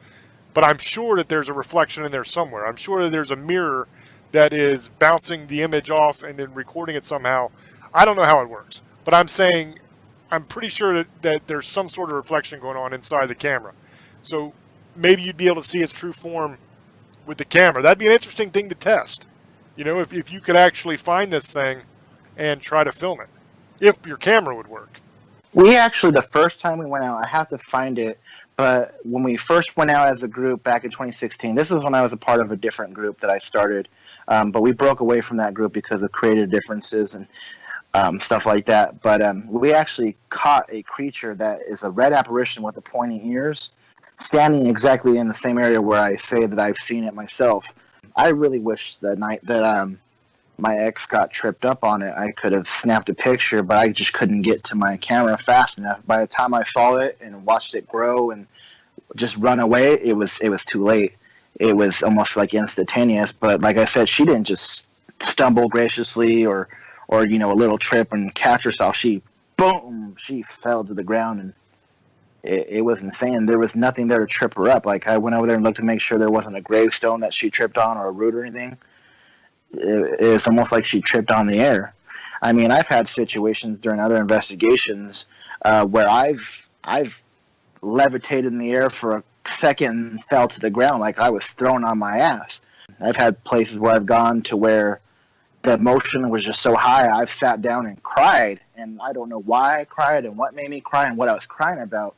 but I'm sure that there's a reflection in there somewhere. I'm sure that there's a mirror that is bouncing the image off and then recording it somehow. I don't know how it works, but I'm saying I'm pretty sure that there's some sort of reflection going on inside the camera. So maybe you'd be able to see its true form with the camera. That'd be an interesting thing to test. If you could actually find this thing and try to film it, if your camera would work. We actually, the first time we went out, I have to find it, but when we first went out as a group back in 2016, this was when I was a part of a different group that I started, but we broke away from that group because of creative differences and stuff like that. But we actually caught a creature that is a red apparition with the pointy ears, standing exactly in the same area where I say that I've seen it myself. I really wish the night that my ex got tripped up on it, I could have snapped a picture, but I just couldn't get to my camera fast enough. By the time I saw it and watched it grow and just run away, it was too late. It was almost like instantaneous. But like I said, she didn't just stumble graciously or a little trip and catch herself. She fell to the ground, and it was insane. There was nothing there to trip her up. Like, I went over there and looked to make sure there wasn't a gravestone that she tripped on or a root or anything. It's almost like she tripped on the air. I mean, I've had situations during other investigations where I've levitated in the air for a second and fell to the ground like I was thrown on my ass. I've had places where I've gone to where the emotion was just so high, I've sat down and cried, and I don't know why I cried and what made me cry and what I was crying about.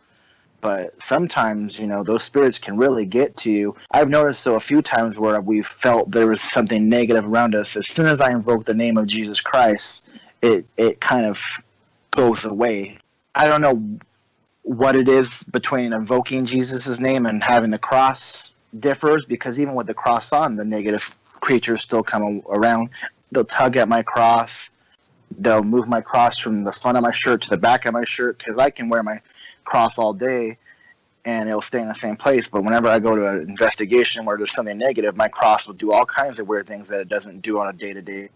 But sometimes, those spirits can really get to you. I've noticed a few times where we've felt there was something negative around us. As soon as I invoke the name of Jesus Christ, it kind of goes away. I don't know what it is between invoking Jesus' name and having the cross differs, because even with the cross on, the negative creatures still come around. They'll tug at my cross. They'll move my cross from the front of my shirt to the back of my shirt, because I can wear my cross all day and it'll stay in the same place. But whenever I go to an investigation where there's something negative, my cross will do all kinds of weird things that it doesn't do on a day-to-day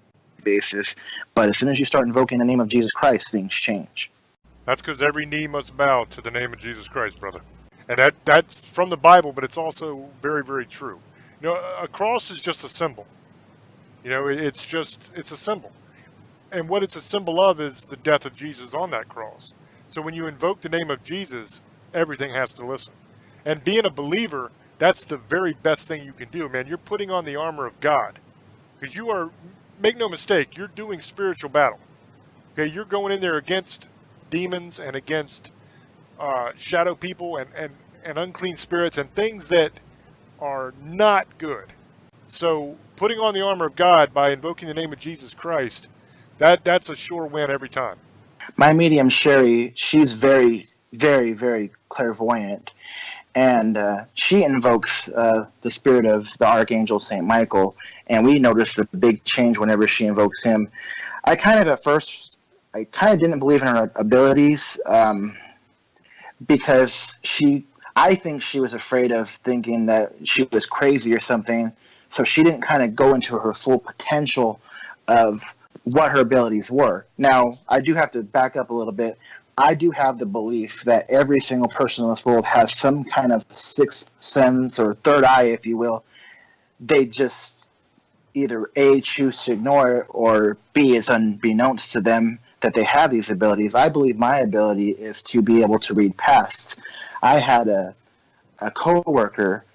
basis. But as soon as you start invoking the name of Jesus Christ, things change. That's because every knee must bow to the name of Jesus Christ, brother. And that's from the Bible, but it's also very, very true. A cross is just a symbol. It's a symbol. And what it's a symbol of is the death of Jesus on that cross. So when you invoke the name of Jesus, everything has to listen. And being a believer, that's the very best thing you can do, man. You're putting on the armor of God. Because you are, make no mistake, you're doing spiritual battle. Okay, you're going in there against demons and against shadow people and unclean spirits and things that are not good. So putting on the armor of God by invoking the name of Jesus Christ, that's a sure win every time. My medium, Sherry, she's very, very, very clairvoyant. And she invokes the spirit of the Archangel St. Michael. And we noticed a big change whenever she invokes him. I kind of, at first, didn't believe in her abilities because I think she was afraid of thinking that she was crazy or something. So she didn't kind of go into her full potential of what her abilities were. Now, I do have to back up a little bit. I do have the belief that every single person in this world has some kind of sixth sense or third eye, if you will. They just either A, choose to ignore it, or B, it's unbeknownst to them that they have these abilities. I believe my ability is to be able to read past. I had a coworker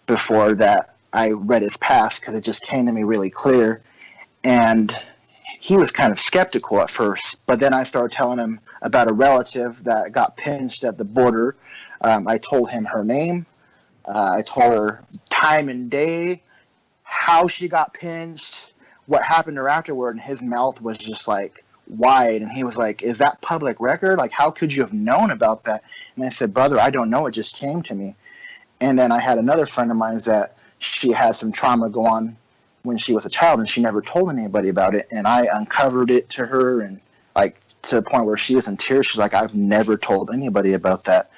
before that I read his past because it just came to me really clear, and he was kind of skeptical at first, but then I started telling him about a relative that got pinched at the border. I told him her name. I told her time and day, how she got pinched, what happened to her afterward, and his mouth was just like wide, and he was like, is that public record? Like, how could you have known about that? And I said, brother, I don't know. It just came to me. And then I had another friend of mine that she had some trauma go on when she was a child, and she never told anybody about it, and I uncovered it to her, and like to the point where she was in tears. She's like, I've never told anybody about that.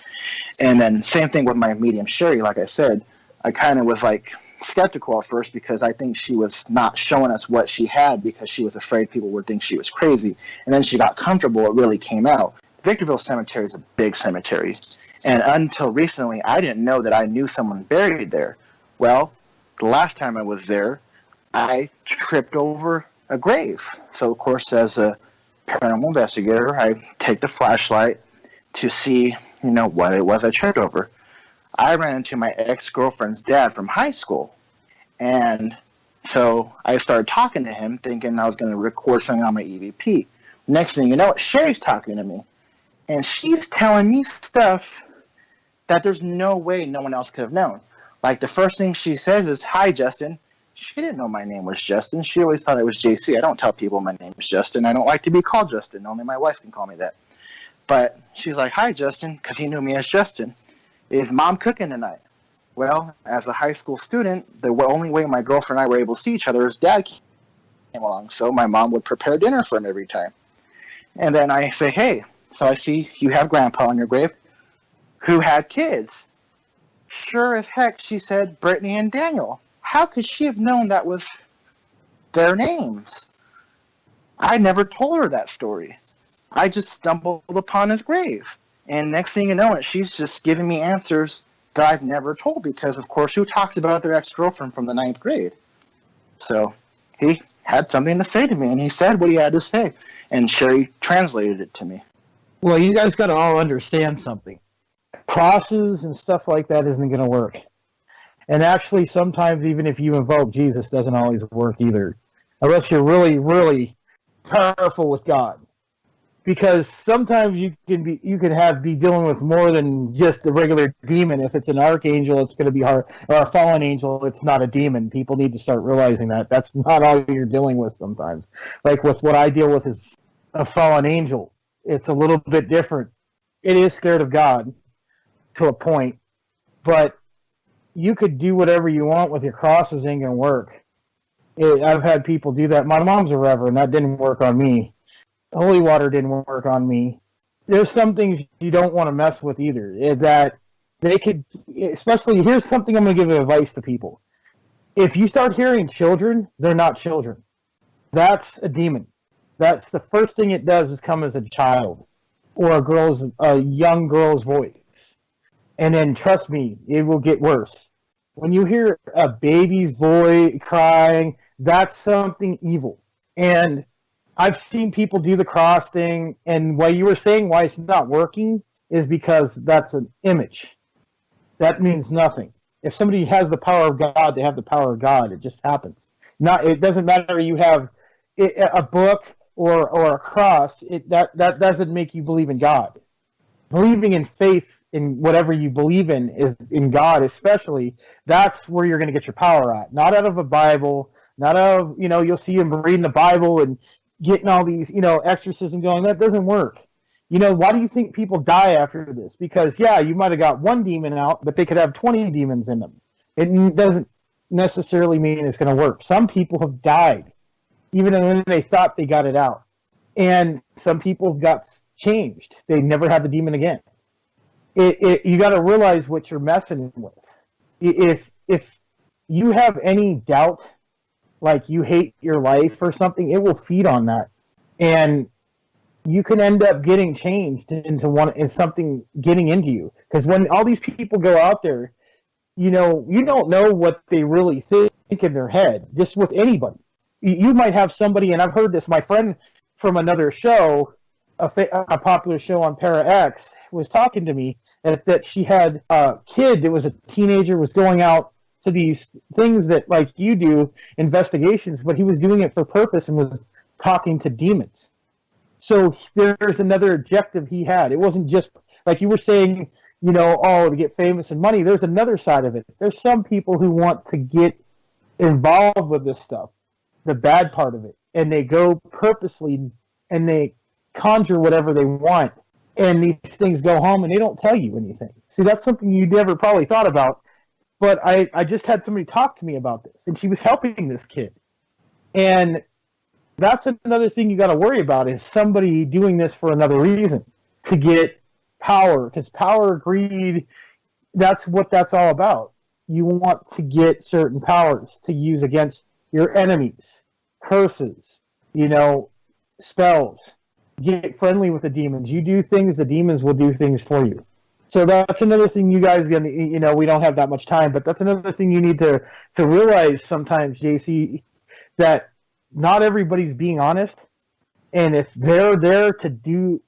And then same thing with my medium Sherry. Like I said, I kind of was like skeptical at first because I think she was not showing us what she had because she was afraid people would think she was crazy. And then she got comfortable, it really came out. Victorville Cemetery is a big cemetery, and until recently I didn't know that I knew someone buried there. Well, the last time I was there, I tripped over a grave. So, of course, as a paranormal investigator, I take the flashlight to see, what it was I tripped over. I ran into my ex-girlfriend's dad from high school. And so I started talking to him, thinking I was going to record something on my EVP. Next thing you know, Sherry's talking to me. And she's telling me stuff that there's no way no one else could have known. Like, the first thing she says is, hi, Justin. She didn't know my name was Justin. She always thought it was JC. I don't tell people my name is Justin. I don't like to be called Justin. Only my wife can call me that. But she's like, hi, Justin, because he knew me as Justin. Is Mom cooking tonight? Well, as a high school student, the only way my girlfriend and I were able to see each other is Dad came along. So my mom would prepare dinner for him every time. And then I say, hey, so I see you have Grandpa on your grave. Who had kids? Sure as heck, she said, Brittany and Daniel. How could she have known that was their names? I never told her that story. I just stumbled upon his grave. And next thing you know, she's just giving me answers that I've never told because, of course, who talks about their ex-girlfriend from the 9th grade? So he had something to say to me, and he said what he had to say. And Sherry translated it to me. Well, you guys got to all understand something. Crosses and stuff like that isn't going to work. And actually, sometimes even if you invoke Jesus, doesn't always work either, unless you're really, really powerful with God. Because sometimes you can be dealing with more than just a regular demon. If it's an archangel, it's going to be hard, or a fallen angel, it's not a demon. People need to start realizing that that's not all you're dealing with sometimes. Like with what I deal with is a fallen angel. It's a little bit different. It is scared of God to a point, but you could do whatever you want with your crosses, ain't gonna work. I've had people do that. My mom's a reverend. That didn't work on me. Holy water didn't work on me. There's some things you don't want to mess with either. That they could, especially, here's something I'm going to give advice to people. If you start hearing children, they're not children. That's a demon. That's the first thing it does is come as a child or a young girl's voice. And then trust me, it will get worse. When you hear a baby's voice crying, that's something evil. And I've seen people do the cross thing, and what you were saying why it's not working is because that's an image. That means nothing. If somebody has the power of God, they have the power of God. It just happens. It doesn't matter you have a book or a cross. That doesn't make you believe in God. Believing in faith in whatever you believe in is in God, especially. That's where you're going to get your power at. Not out of a Bible. Not out of you'll see him reading the Bible and getting all these, exorcism going. That doesn't work. Why do you think people die after this? Because, yeah, you might have got one demon out, but they could have 20 demons in them. It doesn't necessarily mean it's going to work. Some people have died, even when they thought they got it out. And some people got changed. They never had the demon again. You got to realize what you're messing with. If you have any doubt, like you hate your life or something, it will feed on that. And you can end up getting changed into something getting into you. Because when all these people go out there, you don't know what they really think in their head, just with anybody. You might have somebody, and I've heard this, my friend from another show, a popular show on Para X, was talking to me that she had a kid that was a teenager, was going out to these things that, like you do, investigations, but he was doing it for purpose and was talking to demons. So there's another objective he had. It wasn't just, like you were saying, to get famous and money. There's another side of it. There's some people who want to get involved with this stuff, the bad part of it, and they go purposely and they conjure whatever they want, and these things go home and they don't tell you anything. See, that's something you never probably thought about. But I just had somebody talk to me about this, and she was helping this kid. And that's another thing you got to worry about, is somebody doing this for another reason, to get power. Because power, greed, that's what that's all about. You want to get certain powers to use against your enemies, curses, spells. Get friendly with the demons. You do things, the demons will do things for you. So that's another thing you guys we don't have that much time, but that's another thing you need to realize sometimes, JC, that not everybody's being honest. And if they're there to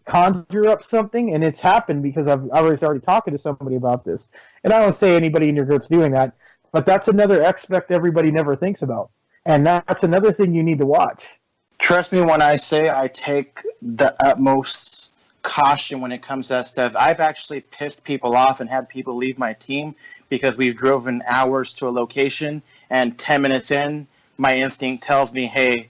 conjure up something, and it's happened because I was already talking to somebody about this, and I don't say anybody in your group's doing that, but that's another aspect everybody never thinks about. And that's another thing you need to watch. Trust me when I say I take the utmost caution when it comes to that stuff. I've actually pissed people off and had people leave my team because we've driven hours to a location, and 10 minutes in, my instinct tells me, hey,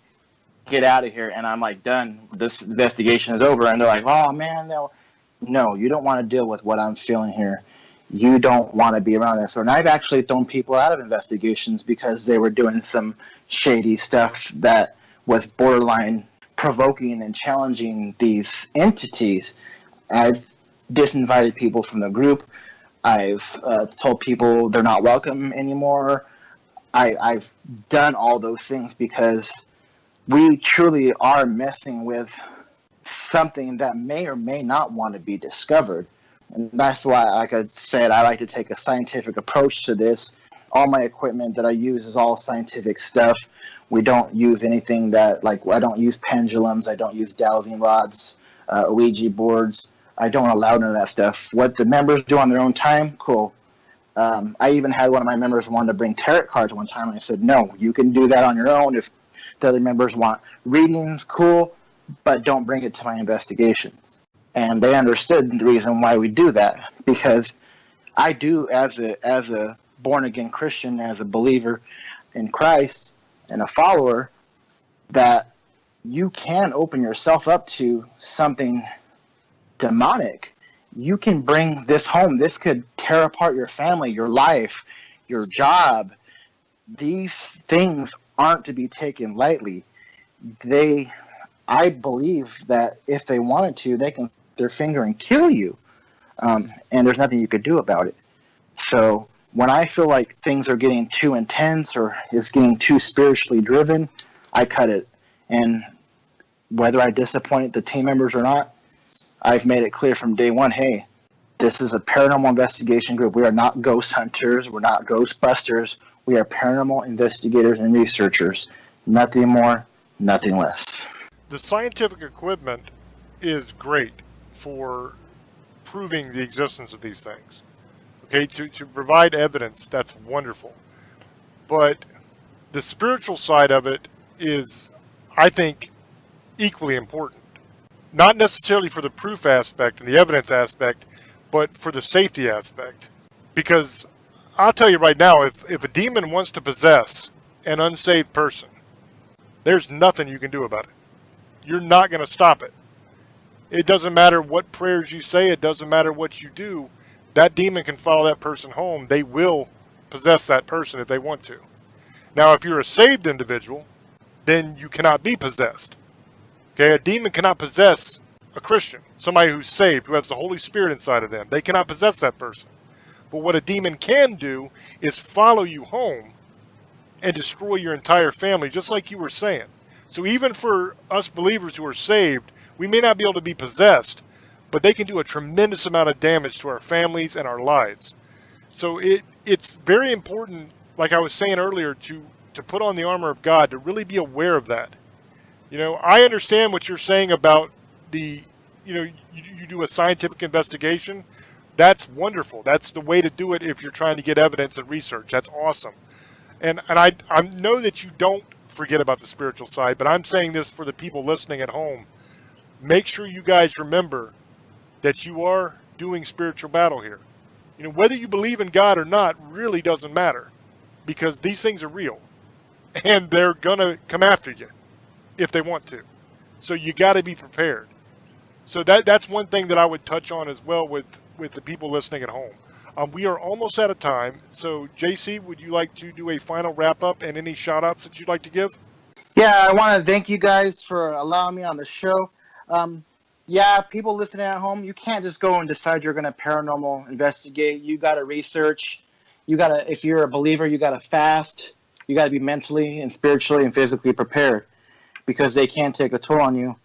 get out of here. And I'm like, done. This investigation is over. And they're like, oh, man, no, you don't want to deal with what I'm feeling here. You don't want to be around this. And I've actually thrown people out of investigations because they were doing some shady stuff that was borderline provoking and challenging these entities. I've disinvited people from the group. I've told people they're not welcome anymore. I've done all those things because we truly are messing with something that may or may not want to be discovered. And that's why, like I said, I like to take a scientific approach to this. All my equipment that I use is all scientific stuff. We don't use anything that, like, I don't use pendulums, I don't use dowsing rods, Ouija boards. I don't allow none of that stuff. What the members do on their own time, cool. I even had one of my members wanted to bring tarot cards one time, and I said, no, you can do that on your own. If the other members want readings, cool, but don't bring it to my investigations. And they understood the reason why we do that, because I do, as a born-again Christian, as a believer in Christ and a follower, that you can open yourself up to something demonic. You can bring this home. This could tear apart your family, your life, your job. These things aren't to be taken lightly. I believe that if they wanted to, they can put their finger and kill you. And there's nothing you could do about it. So when I feel like things are getting too intense or is getting too spiritually driven, I cut it. And whether I disappoint the team members or not, I've made it clear from day one, hey, this is a paranormal investigation group. We are not ghost hunters. We're not ghostbusters. We are paranormal investigators and researchers. Nothing more, nothing less. The scientific equipment is great for proving the existence of these things. Okay, to provide evidence, that's wonderful. But the spiritual side of it is, I think, equally important. Not necessarily for the proof aspect and the evidence aspect, but for the safety aspect. Because I'll tell you right now, if a demon wants to possess an unsaved person, there's nothing you can do about it. You're not going to stop it. It doesn't matter what prayers you say. It doesn't matter what you do. That demon can follow that person home. They will possess that person if they want to. Now, if you're a saved individual, then you cannot be possessed. Okay, a demon cannot possess a Christian, somebody who's saved, who has the Holy Spirit inside of them. They cannot possess that person. But what a demon can do is follow you home and destroy your entire family, just like you were saying. So even for us believers who are saved, we may not be able to be possessed, but they can do a tremendous amount of damage to our families and our lives. So it's very important, like I was saying earlier, to put on the armor of God, to really be aware of that. You know, I understand what you're saying about you do a scientific investigation. That's wonderful. That's the way to do it if you're trying to get evidence and research. That's awesome. And I know that you don't forget about the spiritual side, but I'm saying this for the people listening at home. Make sure you guys remember that you are doing spiritual battle here. You know, whether you believe in God or not really doesn't matter, because these things are real and they're going to come after you if they want to. So you got to be prepared. So that's one thing that I would touch on as well with the people listening at home. We are almost out of time. So JC, would you like to do a final wrap up and any shout outs that you'd like to give? Yeah, I want to thank you guys for allowing me on the show. Yeah, people listening at home, you can't just go and decide you're going to paranormal investigate. You got to research. You got to, if you're a believer, you got to fast. You got to be mentally and spiritually and physically prepared, because they can take a toll on you.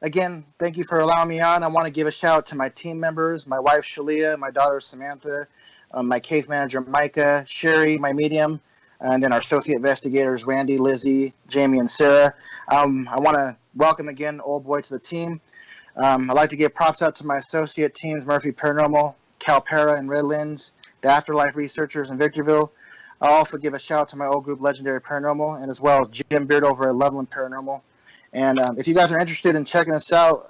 Again, thank you for allowing me on. I want to give a shout out to my team members, my wife Shalia, my daughter Samantha, my case manager Micah, Sherry, my medium, and then our associate investigators Randy, Lizzie, Jamie, and Sarah. I want to welcome again Old Boy to the team. I'd like to give props out to my associate teams, Murphy Paranormal, Calpera and Redlands, the Afterlife Researchers in Victorville. I'll also give a shout out to my old group, Legendary Paranormal, and as well Jim Beard over at Loveland Paranormal. And if you guys are interested in checking us out,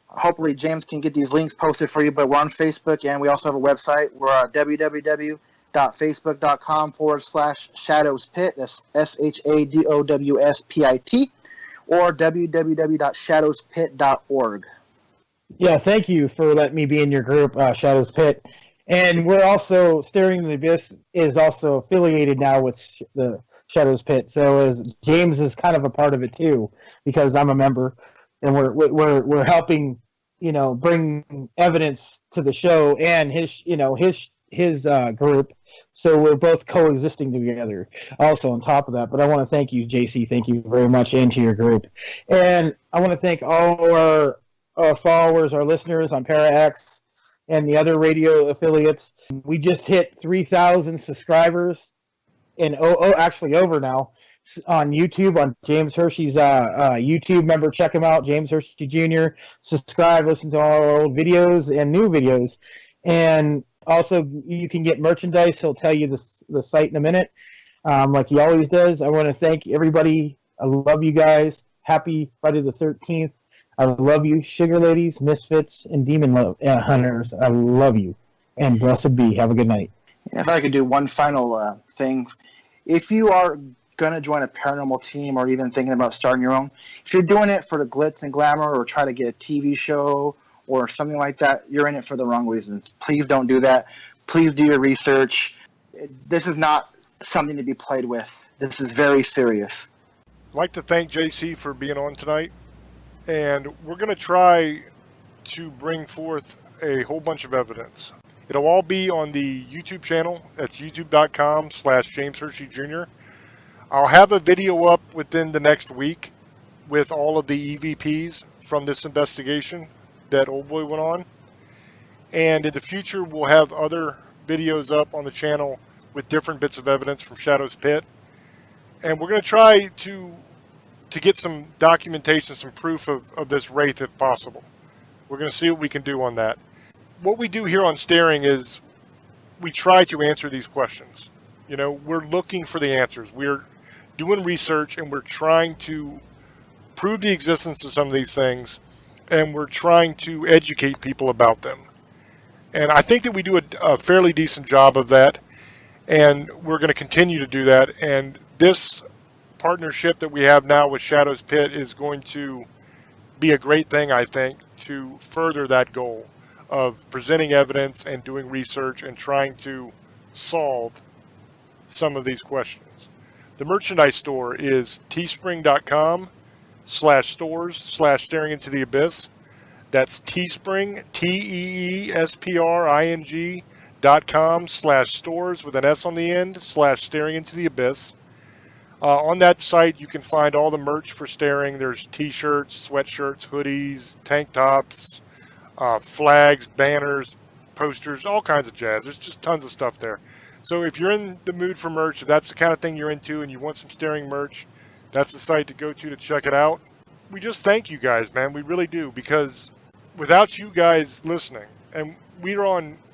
hopefully James can get these links posted for you, but we're on Facebook, and we also have a website. We're at www.facebook.com/shadowspit, that's SHADOWSPIT, or www.shadowspit.org. Yeah, thank you for letting me be in your group, Shadows Pit. And we're also, Staring the Abyss is also affiliated now with the Shadows Pit. So as James is kind of a part of it too, because I'm a member, and we're helping, bring evidence to the show and his group. So we're both coexisting together. Also on top of that, but I want to thank you, JC. Thank you very much, and to your group. And I want to thank all our followers, our listeners on ParaX and the other radio affiliates. We just hit 3,000 subscribers, and actually over now on YouTube, on James Hershey's YouTube. Member, check him out, James Hershey Jr. Subscribe, listen to all our old videos and new videos. And Also, you can get merchandise. He'll tell you the site in a minute, like he always does. I want to thank everybody. I love you guys. Happy Friday the 13th. I love you, Sugar Ladies, Misfits, and Hunters. I love you. And blessed be. Have a good night. If I could do one final thing, if you are going to join a paranormal team or even thinking about starting your own, if you're doing it for the glitz and glamour or try to get a TV show or something like that, you're in it for the wrong reasons. Please don't do that. Please do your research. This is not something to be played with. This is very serious. I'd like to thank JC for being on tonight. And we're going to try to bring forth a whole bunch of evidence. It'll all be on the YouTube channel. That's youtube.com/James Hershey Jr. I'll have a video up within the next week with all of the EVPs from this investigation that Old Boy went on. And in the future, we'll have other videos up on the channel with different bits of evidence from Shadow's Pit. And we're going to try to get some documentation, some proof of this wraith if possible. We're going to see what we can do on that. What we do here on Staring is we try to answer these questions. You know, we're looking for the answers. We're doing research and we're trying to prove the existence of some of these things, and we're trying to educate people about them. And I think that we do a fairly decent job of that, and we're going to continue to do that. And this partnership that we have now with Shadow's Pit is going to be a great thing, I think, to further that goal of presenting evidence and doing research and trying to solve some of these questions. The merchandise store is teespring.com/stores/staring into the abyss. That's Teespring, TEESPRING.com/stores with an S on the end /staring into the abyss. On that site, you can find all the merch for Staring. There's t-shirts, sweatshirts, hoodies, tank tops, flags, banners, posters, all kinds of jazz. There's just tons of stuff there. So if you're in the mood for merch, if that's the kind of thing you're into and you want some Staring merch, that's the site to go to check it out. We just thank you guys, man. We really do, because without you guys listening, and we're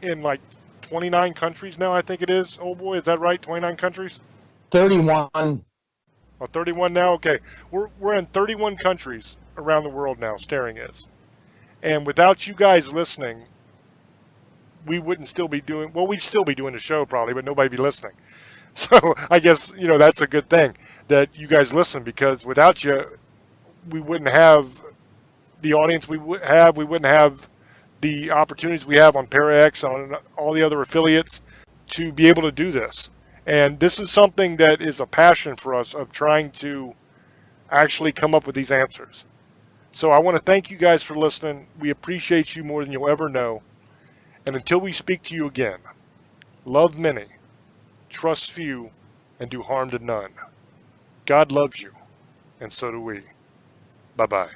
in like 29 countries now, I think it is. Oh boy, is that right? 29 countries? 31. Oh, 31 now? Okay. We're in 31 countries around the world now, Staring is. And without you guys listening, we wouldn't still be doing, well, we'd still be doing the show probably, but nobody'd be listening. So I guess, you know, that's a good thing that you guys listen, because without you, we wouldn't have the audience we wouldn't have the opportunities we have on ParaX, on all the other affiliates, to be able to do this. And this is something that is a passion for us, of trying to actually come up with these answers. So I want to thank you guys for listening. We appreciate you more than you'll ever know. And until we speak to you again, love many, trust few, and do harm to none. God loves you, and so do we. Bye-bye.